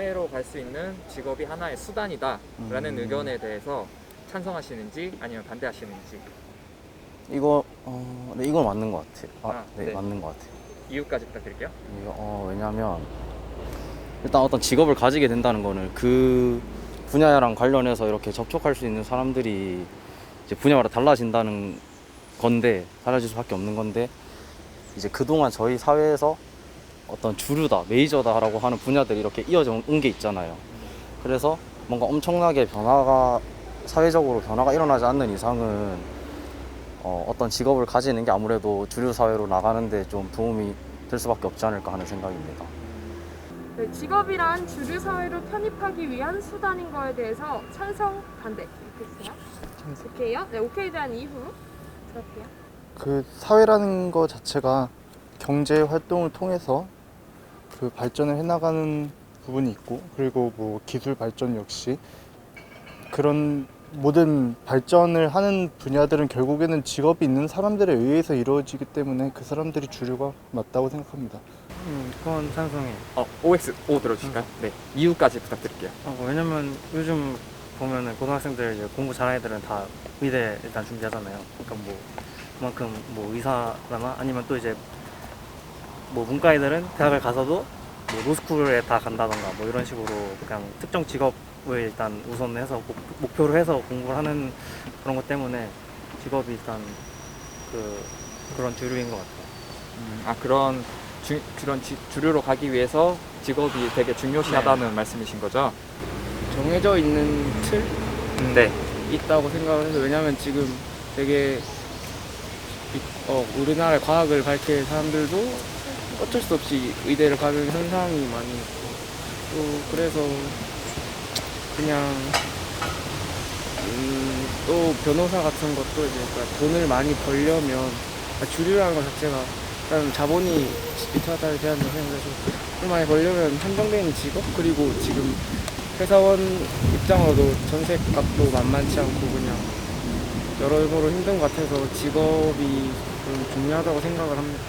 사회로 갈 수 있는 직업이 하나의 수단이다라는 의견에 대해서 찬성하시는지 아니면 반대하시는지. 네, 이건 맞는 것 같아요. 네, 네. 맞는 것 같아요. 이유까지 부탁드릴게요. 왜냐면 일단 어떤 직업을 가지게 된다는 거는 그 분야랑 관련해서 이렇게 접촉할 수 있는 사람들이 이제 분야마다 달라질 수밖에 없는 건데, 이제 그동안 저희 사회에서 어떤 주류다, 메이저다라고 하는 분야들이 이렇게 이어져 온 게 있잖아요. 그래서 뭔가 엄청나게 사회적으로 변화가 일어나지 않는 이상은 어떤 직업을 가지는 게 아무래도 주류 사회로 나가는데 좀 도움이 될 수밖에 없지 않을까 하는 생각입니다. 네, 직업이란 주류 사회로 편입하기 위한 수단인 거에 대해서 찬성, 반대 이렇게 있어요. 오케이요? 네, 오케이에 대한 이유 들어볼게요. 그 사회라는 것 자체가 경제 활동을 통해서 그 발전을 해나가는 부분이 있고, 그리고 뭐 기술 발전 역시 그런 모든 발전을 하는 분야들은 결국에는 직업이 있는 사람들에 의해서 이루어지기 때문에 그 사람들이 주류가 맞다고 생각합니다. 그건 찬성해요. OX5 들어주실까요? 네. 이유까지 부탁드릴게요. 왜냐면 요즘 보면은 고등학생들 이제 공부 잘하는 애들은 다 의대 일단 준비하잖아요. 그러니까 뭐 그만큼 뭐 의사나 아니면 또 이제 뭐 문과 애들은 대학을 가서도 뭐 로스쿨에 다 간다던가 뭐 이런 식으로 그냥 특정 직업을 일단 우선해서 목표로 해서 공부를 하는 그런 것 때문에 직업이 일단 그런 주류인 것 같아요. 그런 주류로 가기 위해서 직업이 되게 중요시하다는 말씀이신 거죠? 정해져 있는 틀 네. 있다고 생각을 해서, 왜냐면 지금 되게 우리나라의 과학을 밝힐 사람들도 어쩔 수 없이 의대를 가는 현상이 많이 또 그래서 그냥 또 변호사 같은 것도 이제 그러니까 돈을 많이 벌려면 주류라는 것 자체가 일단 자본이 비슷하다에 대한 생각에서 돈 많이 벌려면 한정된 직업, 그리고 지금 회사원 입장으로도 전세값도 만만치 않고 그냥 여러모로 힘든 것 같아서 직업이 좀 중요하다고 생각을 합니다.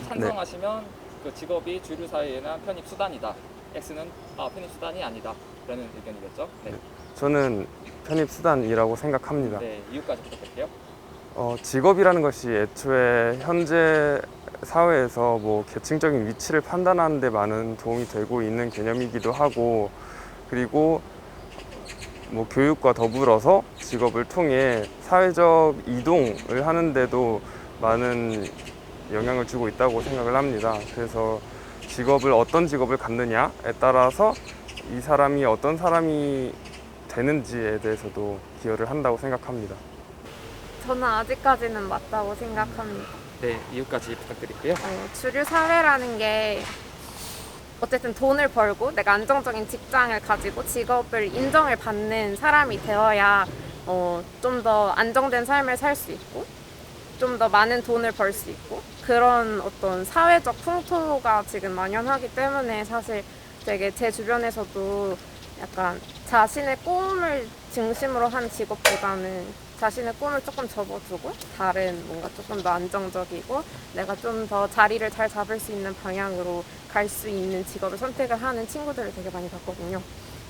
찬성하시면 그 직업이 주류 사회에는 편입 수단이다. X는 편입 수단이 아니다. 라는 의견이겠죠? 네. 저는 편입수단이라고 생각합니다. 네. 이유까지 부탁드릴게요. 직업이라는 것이 애초에 현재 사회에서 뭐 계층적인 위치를 판단하는 데 많은 도움이 되고 있는 개념이기도 하고, 그리고 뭐 교육과 더불어서 직업을 통해 사회적 이동을 하는데도 많은 영향을 주고 있다고 생각을 합니다. 그래서 어떤 직업을 갖느냐에 따라서 이 사람이 어떤 사람이 되는지에 대해서도 기여를 한다고 생각합니다. 저는 아직까지는 맞다고 생각합니다. 네. 이유까지 부탁드릴게요. 주류 사회라는 게 어쨌든 돈을 벌고 내가 안정적인 직장을 가지고 직업을 인정을 받는 사람이 되어야 좀 더 안정된 삶을 살 수 있고 좀 더 많은 돈을 벌 수 있고 그런 어떤 사회적 풍토가 지금 만연하기 때문에 사실 되게 제 주변에서도 약간 자신의 꿈을 중심으로 한 직업보다는 자신의 꿈을 조금 접어두고 다른 뭔가 조금 더 안정적이고 내가 좀 더 자리를 잘 잡을 수 있는 방향으로 갈 수 있는 직업을 선택을 하는 친구들을 되게 많이 봤거든요.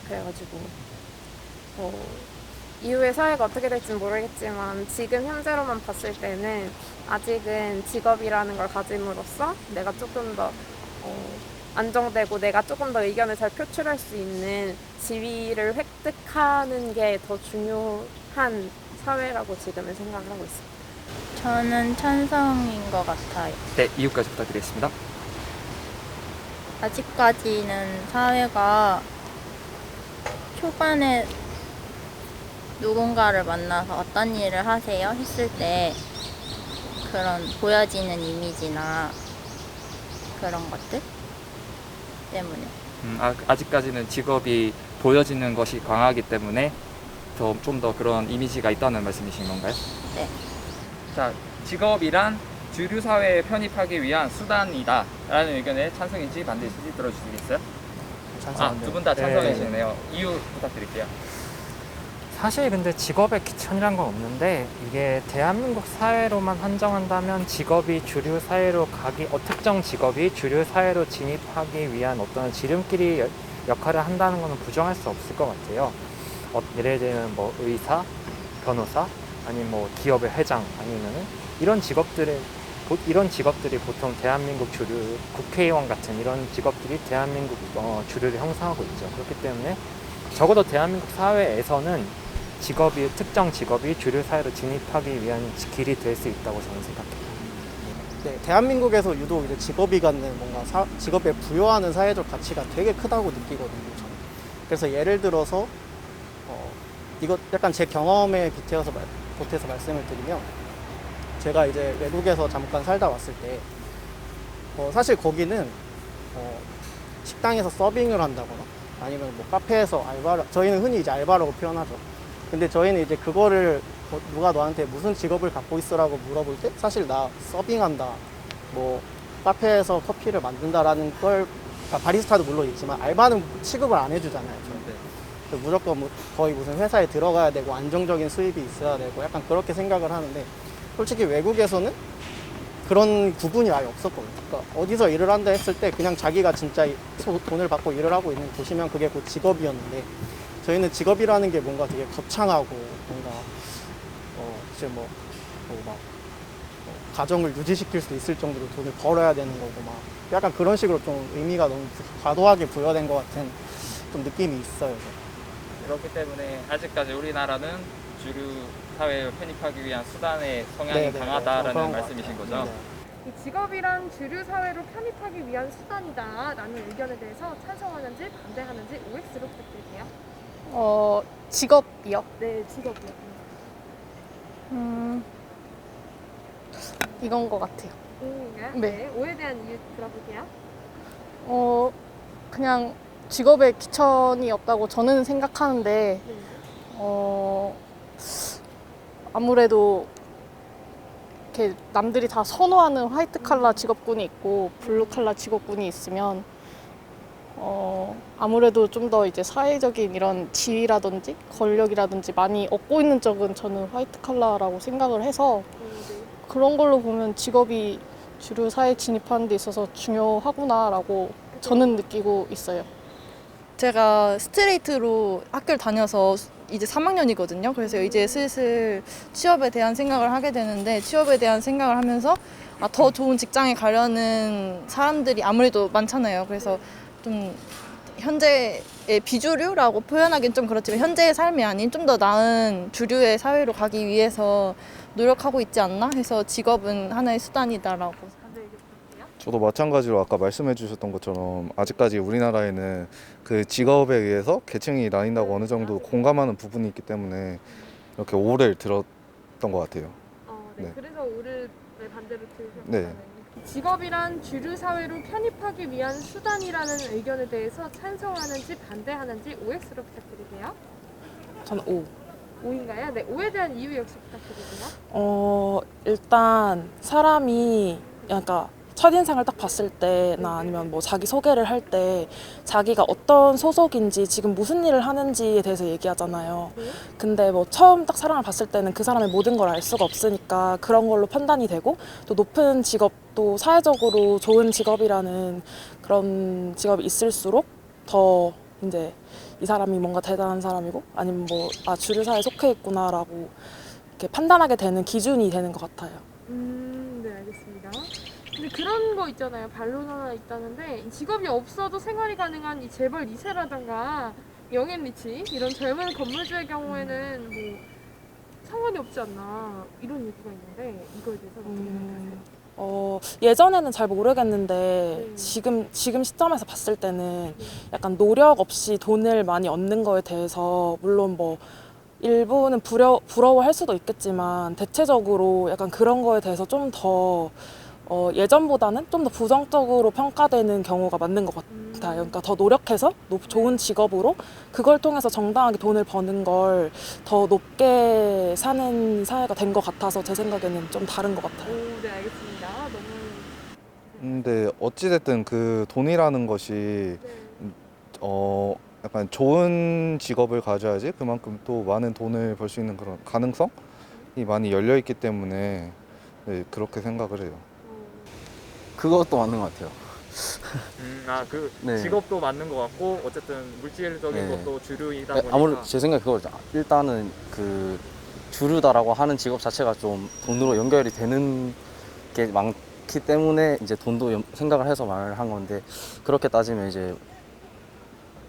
그래가지고 이후의 사회가 어떻게 될지는 모르겠지만 지금 현재로만 봤을 때는 아직은 직업이라는 걸 가짐으로써 내가 조금 더 안정되고 내가 조금 더 의견을 잘 표출할 수 있는 지위를 획득하는 게 더 중요한 사회라고 지금은 생각을 하고 있습니다. 저는 찬성인 것 같아요. 네. 이유까지 부탁드리겠습니다. 아직까지는 사회가 초반에 누군가를 만나서 어떤 일을 하세요? 했을 때 그런 보여지는 이미지나 그런 것들 때문에. 아직까지는 직업이 보여지는 것이 강하기 때문에 좀 더 그런 이미지가 있다는 말씀이신 건가요? 네. 자, 직업이란 주류 사회에 편입하기 위한 수단이다 라는 의견에 찬성인지 반대인지 들어주시겠어요? 두 분 다 찬성이시네요. 이유 부탁드릴게요. 사실 근데 직업의 귀천이란 건 없는데 이게 대한민국 사회로만 한정한다면 직업이 주류 사회로 특정 직업이 주류 사회로 진입하기 위한 어떤 지름길이 역할을 한다는 것은 부정할 수 없을 것 같아요. 예를 들면 뭐 의사, 변호사, 아니면 뭐 기업의 회장, 아니면은 이런 직업들이 보통 대한민국 주류, 국회의원 같은 이런 직업들이 대한민국 주류를 형성하고 있죠. 그렇기 때문에 적어도 대한민국 사회에서는 특정 직업이 주류 사회로 진입하기 위한 길이 될 수 있다고 저는 생각해요. 네, 대한민국에서 유독 이제 직업이 갖는 뭔가 직업에 부여하는 사회적 가치가 되게 크다고 느끼거든요. 저는. 그래서 예를 들어서 이거 약간 제 경험에 보태서 말씀을 드리면, 제가 이제 외국에서 잠깐 살다 왔을 때 사실 거기는 식당에서 서빙을 한다거나 아니면 뭐 카페에서 저희는 흔히 이제 알바라고 표현하죠. 근데 저희는 이제 그거를 누가 너한테 무슨 직업을 갖고 있어라고 물어볼 때 사실 나 서빙한다, 뭐 카페에서 커피를 만든다라는 걸, 바리스타도 물론 있지만 알바는 취급을 안 해주잖아요. 저는. 무조건 거의 무슨 회사에 들어가야 되고 안정적인 수입이 있어야 되고 약간 그렇게 생각을 하는데, 솔직히 외국에서는 그런 구분이 아예 없었거든요. 그러니까 어디서 일을 한다 했을 때 그냥 자기가 진짜 돈을 받고 일을 하고 있는 곳이면 그게 곧 직업이었는데, 저희는 직업이라는 게 뭔가 되게 거창하고 뭔가 이제 가정을 유지시킬 수 있을 정도로 돈을 벌어야 되는 거고 막 약간 그런 식으로 좀 의미가 너무 과도하게 부여된 것 같은 좀 느낌이 있어요. 그렇기 때문에 아직까지 우리나라는 주류 사회에 편입하기 위한 수단의 성향이 강하다라는 말씀이신 거죠? 이 직업이란 주류 사회로 편입하기 위한 수단이다라는 의견에 대해서 찬성하는지 반대하는지 OX로 부탁드릴게요. 직업이요? 네, 직업이요. 이건 것 같아요. 네. 네. 오에 대한 이유 들어볼게요. 그냥 직업에 귀천이 없다고 저는 생각하는데, 아무래도 이렇게 남들이 다 선호하는 화이트 칼라 직업군이 있고 블루 칼라 직업군이 있으면 아무래도 좀 더 이제 사회적인 이런 지위라든지 권력이라든지 많이 얻고 있는 쪽은 저는 화이트 칼라라고 생각을 해서, 그런 걸로 보면 직업이 주류 사회에 진입하는 데 있어서 중요하구나라고 저는 느끼고 있어요. 제가 스트레이트로 학교를 다녀서 이제 3학년이거든요. 그래서 이제 슬슬 취업에 대한 생각을 하게 되는데, 취업에 대한 생각을 하면서 더 좋은 직장에 가려는 사람들이 아무래도 많잖아요. 그래서 좀 현재의 비주류라고 표현하기는 좀 그렇지만 현재의 삶이 아닌 좀 더 나은 주류의 사회로 가기 위해서 노력하고 있지 않나 해서 직업은 하나의 수단이다라고. 저도 마찬가지로 아까 말씀해 주셨던 것처럼 아직까지 우리나라에는 그 직업에 의해서 계층이 나뉜다고 어느 정도 공감하는 부분이 있기 때문에 이렇게 오를 들었던 것 같아요. 네. 그래서 오를 반대로 들으셨잖아요. 네. 직업이란 주류 사회로 편입하기 위한 수단이라는 의견에 대해서 찬성하는지 반대하는지 OX로 부탁드릴게요. 저는 O. O인가요? 네, O에 대한 이유 역시 부탁드릴게요. 일단 사람이 그러니까 첫인상을 딱 봤을 때나 아니면 뭐 자기 소개를 할 때 자기가 어떤 소속인지 지금 무슨 일을 하는지에 대해서 얘기하잖아요. 근데 뭐 처음 딱 사람을 봤을 때는 그 사람의 모든 걸 알 수가 없으니까 그런 걸로 판단이 되고, 또 높은 직업도 사회적으로 좋은 직업이라는 그런 직업이 있을수록 더 이제 이 사람이 뭔가 대단한 사람이고 아니면 뭐 주류 사회에 속해 있구나라고 이렇게 판단하게 되는 기준이 되는 것 같아요. 네, 알겠습니다. 근데 그런 거 있잖아요. 반론 하나 있다는데, 직업이 없어도 생활이 가능한 이 재벌 2세라던가 영앤 리치 이런 젊은 건물주의 경우에는 뭐 상관이 없지 않나 이런 얘기가 있는데, 이거에 대해서 어떻게 생각하세요? 예전에는 잘 모르겠는데 지금 시점에서 봤을 때는 약간 노력 없이 돈을 많이 얻는 거에 대해서 물론 뭐 일부는 부러워할 수도 있겠지만 대체적으로 약간 그런 거에 대해서 좀 더 예전보다는 좀 더 부정적으로 평가되는 경우가 맞는 것 같아요. 그러니까 더 노력해서 좋은 직업으로 그걸 통해서 정당하게 돈을 버는 걸 더 높게 사는 사회가 된 것 같아서 제 생각에는 좀 다른 것 같아요. 네, 알겠습니다. 너무. 근데 어찌됐든 그 돈이라는 것이 약간 좋은 직업을 가져야지 그만큼 또 많은 돈을 벌 수 있는 그런 가능성이 많이 열려 있기 때문에 네, 그렇게 생각을 해요. 그것도 맞는 것 같아요. 그 네. 직업도 맞는 것 같고 어쨌든 물질적인 네. 것도 주류이다 보니까 아무래도 제 생각에 그거죠. 일단은 그 주류다라고 하는 직업 자체가 좀 돈으로 연결이 되는 게 많기 때문에 이제 돈도 생각을 해서 말을 한 건데, 그렇게 따지면 이제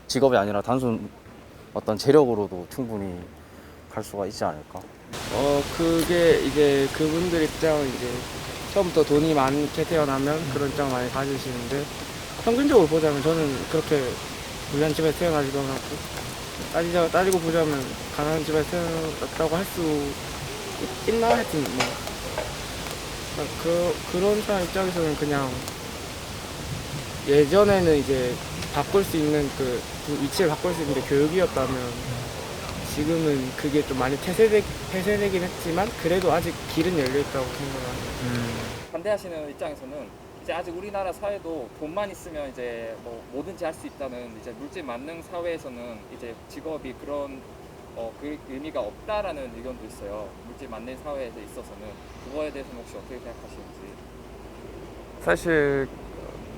직업이 아니라 단순 어떤 재력으로도 충분히 갈 수가 있지 않을까. 그게 이제 그분들 입장은 이제 처음부터 돈이 많게 태어나면 그런 입장을 많이 가지시는데, 평균적으로 보자면 저는 그렇게 부유한 집에서 태어나지도 않았고, 따지고 보자면 가난한 집에서 태어났다고 할 수 있나? 하여튼 뭐 그런 사람 입장에서는 그냥 예전에는 이제 바꿀 수 있는 그 위치를 바꿀 수 있는 게 교육이었다면, 지금은 그게 좀 많이 폐쇄되긴 했지만 그래도 아직 길은 열려 있다고 생각을 합니다. 반대하시는 입장에서는 이제 아직 우리나라 사회도 돈만 있으면 이제 뭐 뭐든지 할 수 있다는 이제 물질 만능 사회에서는 이제 직업이 그런 그 의미가 없다라는 의견도 있어요. 물질 만능 사회에 있어서는 그거에 대해서는 혹시 어떻게 생각하시는지? 사실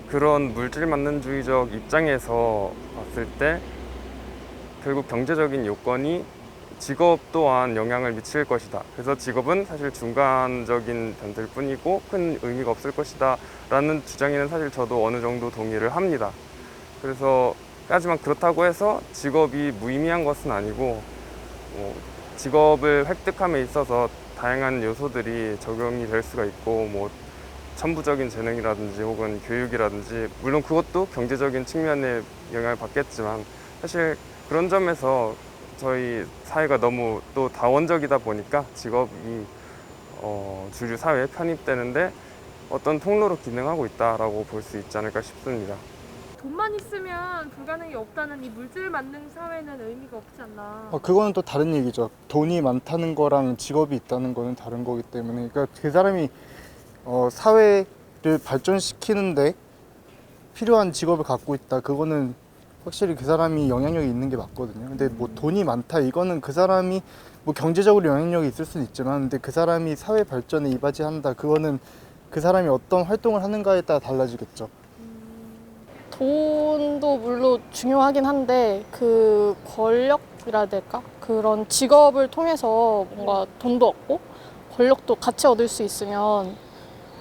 그런 물질 만능주의적 입장에서 봤을 때 결국 경제적인 요건이 직업 또한 영향을 미칠 것이다. 그래서 직업은 사실 중간적인 변수일 뿐이고 큰 의미가 없을 것이다 라는 주장에는 사실 저도 어느 정도 동의를 합니다. 그래서 하지만 그렇다고 해서 직업이 무의미한 것은 아니고, 직업을 획득함에 있어서 다양한 요소들이 적용이 될 수가 있고, 뭐 천부적인 재능이라든지 혹은 교육이라든지, 물론 그것도 경제적인 측면에 영향을 받겠지만, 사실 그런 점에서 저희 사회가 너무 또 다원적이다 보니까 직업이 주류 사회에 편입되는데 어떤 통로로 기능하고 있다라고 볼 수 있지 않을까 싶습니다. 돈만 있으면 불가능이 없다는 이 물질 만능 사회는 의미가 없지 않나. 그거는 또 다른 얘기죠. 돈이 많다는 거랑 직업이 있다는 거는 다른 거기 때문에, 그러니까 그 사람이 사회를 발전시키는데 필요한 직업을 갖고 있다, 그거는 확실히 그 사람이 영향력이 있는 게 맞거든요. 근데 뭐 돈이 많다, 이거는 그 사람이 뭐 경제적으로 영향력이 있을 수는 있지만, 근데 그 사람이 사회 발전에 이바지한다, 그거는 그 사람이 어떤 활동을 하는가에 따라 달라지겠죠. 돈도 물론 중요하긴 한데 그 권력이라 해야 될까? 그런 직업을 통해서 뭔가 돈도 얻고 권력도 같이 얻을 수 있으면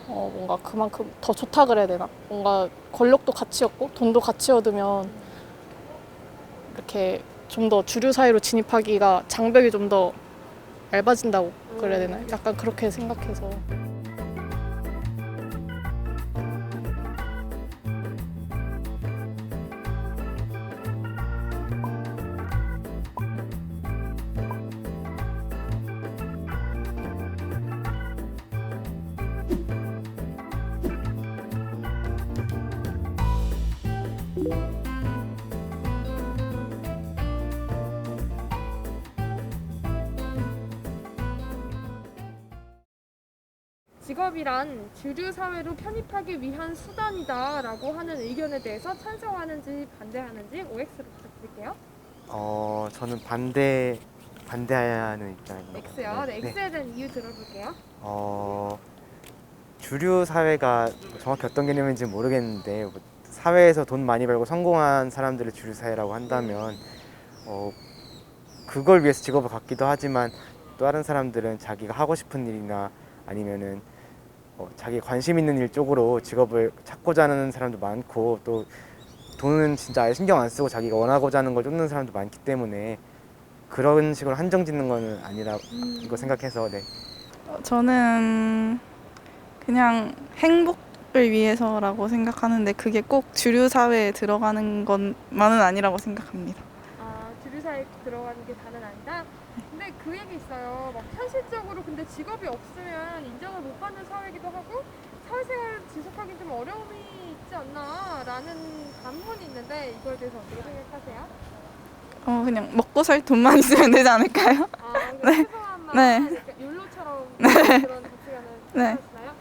뭔가 그만큼 더 좋다 그래야 되나? 뭔가 권력도 같이 얻고 돈도 같이 얻으면 이렇게 좀 더 주류 사회로 진입하기가 장벽이 좀 더 얇아진다고 그래야 되나? 약간 그렇게 생각해서. 직업이란 주류 사회로 편입하기 위한 수단이다라고 하는 의견에 대해서 찬성하는지 반대하는지 OX로 부탁드릴게요. 저는 반대하는 입장입니다. X요. 네, X에 대한 이유 들어볼게요. 주류 사회가 정확히 어떤 개념인지 모르겠는데, 사회에서 돈 많이 벌고 성공한 사람들을 주류 사회라고 한다면, 그걸 위해서 직업을 갖기도 하지만 또 다른 사람들은 자기가 하고 싶은 일이나 아니면은 자기 관심 있는 일 쪽으로 직업을 찾고자 하는 사람도 많고, 또 돈은 진짜 아예 신경 안 쓰고 자기가 원하고자 하는 걸 쫓는 사람도 많기 때문에 그런 식으로 한정 짓는 거는 아니라고 생각해서. 네. 저는 그냥 행복을 위해서라고 생각하는데 그게 꼭 주류 사회에 들어가는 것만은 아니라고 생각합니다. 주류 사회에 들어가는 게 다는 아니다. 근데 그 얘기 있어요. 막 현실적으로 근데 직업이 없으면 인정을 못 받는 사회이기도 하고 사회생활 지속하기 좀 어려움이 있지 않나라는 반문이 있는데, 이거에 대해서 어떻게 생각하세요? 그냥 먹고 살 돈만 있으면 되지 않을까요? 네. 최소한만 네. 율로처럼 네. 그런 가치관을 네. 하시나요?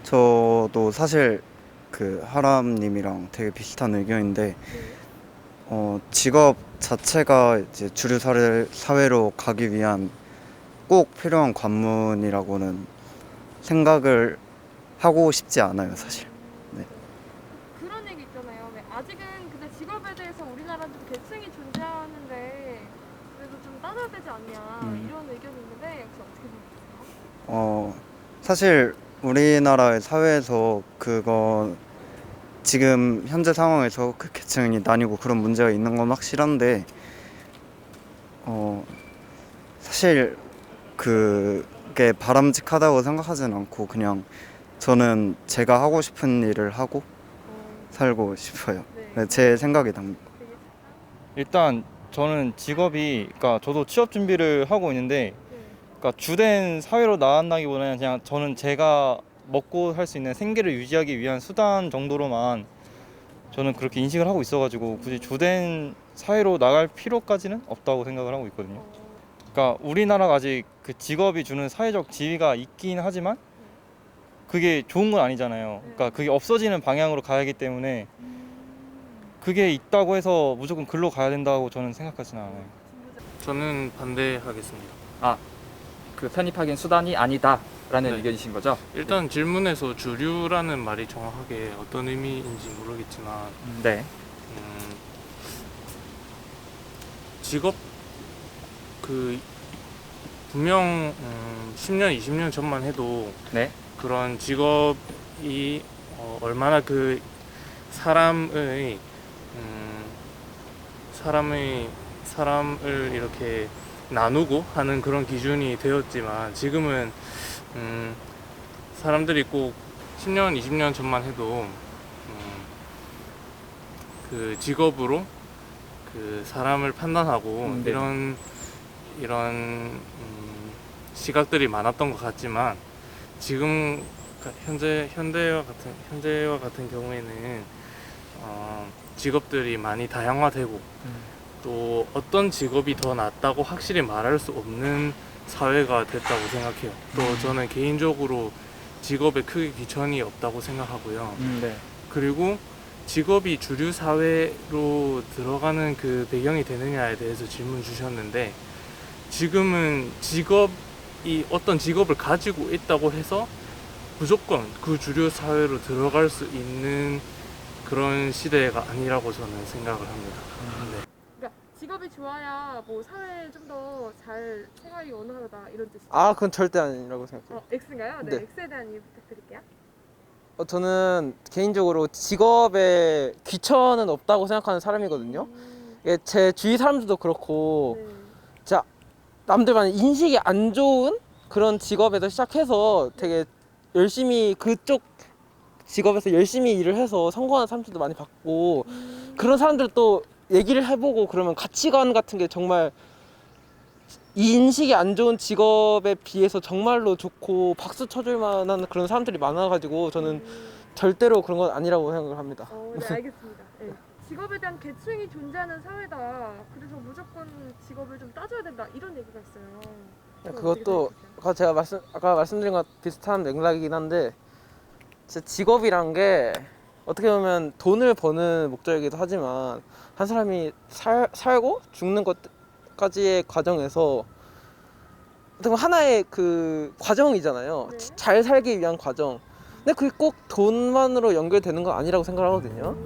저도 사실 그 하람님이랑 되게 비슷한 의견인데, 직업 자체가 이제 주류 사회로 가기 위한 꼭 필요한 관문이라고는 생각을 하고 싶지 않아요, 사실. 네. 그런 얘기 따져야 되지 않냐 이런 의견이 있는데 혹시 어떻게 생각하세요? 사실 우리나라의 사회에서 그거 지금 현재 상황에서 그 계층이 나뉘고 그런 문제가 있는 건 확실한데 사실 그게 바람직하다고 생각하진 않고 그냥 저는 제가 하고 싶은 일을 하고 살고 싶어요. 네, 제 생각이 답니다. 일단 저는 직업이, 그러니까 저도 취업 준비를 하고 있는데, 그러니까 주된 사회로 나간다기보다는 그냥 저는 제가 먹고 살 수 있는 생계를 유지하기 위한 수단 정도로만 저는 그렇게 인식을 하고 있어가지고 굳이 주된 사회로 나갈 필요까지는 없다고 생각을 하고 있거든요. 그러니까 우리나라가 아직 그 직업이 주는 사회적 지위가 있긴 하지만 그게 좋은 건 아니잖아요. 그러니까 그게 없어지는 방향으로 가야 하기 때문에 그게 있다고 해서 무조건 글로 가야 된다고 저는 생각하지는 않아요. 저는 반대하겠습니다. 그 편입하기엔 수단이 아니다라는 네. 의견이신 거죠? 일단 질문에서 주류라는 말이 정확하게 어떤 의미인지 모르겠지만 네. 직업 그 분명 10년, 20년 전만 해도 네. 그런 직업이 얼마나 그 사람을 이렇게 나누고 하는 그런 기준이 되었지만 지금은 사람들이 꼭 10년, 20년 전만 해도 그 직업으로 그 사람을 판단하고 네. 이런 시각들이 많았던 것 같지만 지금 현대와 같은 경우에는 직업들이 많이 다양화되고 또 어떤 직업이 더 낫다고 확실히 말할 수 없는 사회가 됐다고 생각해요. 또 저는 개인적으로 직업에 크게 귀천이 없다고 생각하고요. 네. 그리고 직업이 주류 사회로 들어가는 그 배경이 되느냐에 대해서 질문 주셨는데 지금은 어떤 직업을 가지고 있다고 해서 무조건 그 주류 사회로 들어갈 수 있는 그런 시대가 아니라고 저는 생각을 합니다. 네. 그러니까 직업이 좋아야 뭐 사회에 좀 더 잘 생활이 원활하다 이런 뜻이죠? 그건 절대 아니라고 생각해요. X인가요? 네, 네. X에 대한 이유 부탁드릴게요. 저는 개인적으로 직업에 귀천은 없다고 생각하는 사람이거든요. 이게 제 주위 사람들도 그렇고 진짜 남들만 인식이 안 좋은 그런 직업에서 시작해서 되게 열심히 그쪽 직업에서 열심히 일을 해서 성공하는 사람들도 많이 봤고 그런 사람들 또 얘기를 해보고 그러면 가치관 같은 게 정말 이 인식이 안 좋은 직업에 비해서 정말로 좋고 박수 쳐줄 만한 그런 사람들이 많아가지고 저는 절대로 그런 건 아니라고 생각을 합니다. 네, 알겠습니다. 네. 직업에 대한 계층이 존재하는 사회다. 그래서 무조건 직업을 좀 따져야 된다. 이런 얘기가 있어요. 그것도 제가 아까 말씀드린 것 비슷한 맥락이긴 한데 진짜 직업이란 게 어떻게 보면 돈을 버는 목적이기도 하지만 한 사람이 살고 죽는 것까지의 과정에서 어떻게 보면 하나의 그 과정이잖아요. 잘 살기 위한 과정. 근데 그게 꼭 돈만으로 연결되는 건 아니라고 생각하거든요.